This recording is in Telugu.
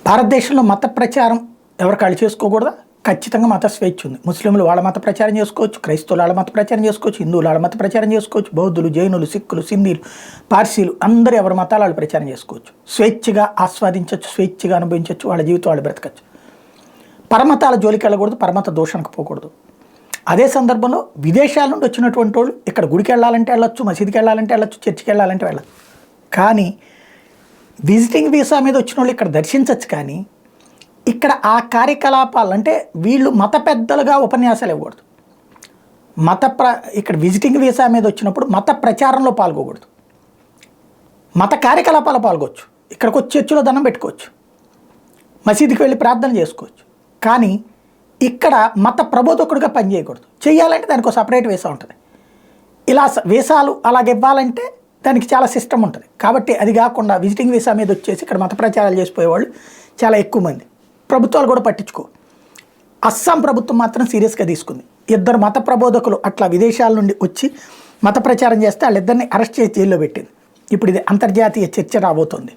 భారతదేశంలో మత ప్రచారం ఎవరికాళ్ళు చేసుకోకూడదా? ఖచ్చితంగా మత స్వేచ్ఛ ఉంది. ముస్లింలు వాళ్ళ మత ప్రచారం చేసుకోవచ్చు, క్రైస్తవులు వాళ్ళ మత ప్రచారం చేసుకోవచ్చు, హిందువులు వాళ్ళ మత ప్రచారం చేసుకోవచ్చు, బౌద్ధులు, జైనులు, సిక్కులు, సింధీలు, పార్సీలు అందరూ ఎవరి మతాలు వాళ్ళు ప్రచారం చేసుకోవచ్చు. స్వేచ్ఛగా ఆస్వాదించవచ్చు, స్వేచ్ఛగా అనుభవించవచ్చు, వాళ్ళ జీవితం వాళ్ళు బ్రతకచ్చు. పరమతాల జోలికి వెళ్ళకూడదు, పరమత దూషణకు పోకూడదు. అదే సందర్భంలో విదేశాల నుండి వచ్చినటువంటి వాళ్ళు ఇక్కడ గుడికి వెళ్ళాలంటే వెళ్ళొచ్చు, మసీదుకి వెళ్ళాలంటే వెళ్ళొచ్చు, చర్చికి వెళ్ళాలంటే వెళ్ళచ్చు. కానీ విజిటింగ్ వీసా మీద వచ్చిన వాళ్ళు ఇక్కడ దర్శించవచ్చు. కానీ ఇక్కడ ఆ కార్యకలాపాలు అంటే వీళ్ళు మత పెద్దలుగా ఉపన్యాసాలు ఇవ్వకూడదు. ఇక్కడ విజిటింగ్ వీసా మీద వచ్చినప్పుడు మత ప్రచారంలో పాల్గొకూడదు, మత కార్యకలాపాలు పాల్గొచ్చు. ఇక్కడికి వచ్చి చర్చిలో దండం పెట్టుకోవచ్చు, మసీదుకి వెళ్ళి ప్రార్థన చేసుకోవచ్చు. కానీ ఇక్కడ మత ప్రబోధకుడిగా పనిచేయకూడదు. చేయాలంటే దానికి ఒక సపరేట్ వీసా ఉంటుంది. ఇలా వీసాలు అలాగ ఇవ్వాలంటే దానికి చాలా సిస్టమ్ ఉంటుంది. కాబట్టి అది కాకుండా విజిటింగ్ వీసా మీద వచ్చేసి ఇక్కడ మత ప్రచారాలు చేసిపోయేవాళ్ళు చాలా ఎక్కువ మంది. ప్రభుత్వాలు కూడా పట్టించుకో. అస్సాం ప్రభుత్వం మాత్రం సీరియస్గా తీసుకుంది. 2 మత ప్రబోధకులు అట్లా విదేశాల నుండి వచ్చి మత ప్రచారం చేస్తే వాళ్ళిద్దరిని అరెస్ట్ చేసి జైల్లో పెట్టింది. ఇప్పుడు ఇది అంతర్జాతీయ చర్చ రాబోతోంది.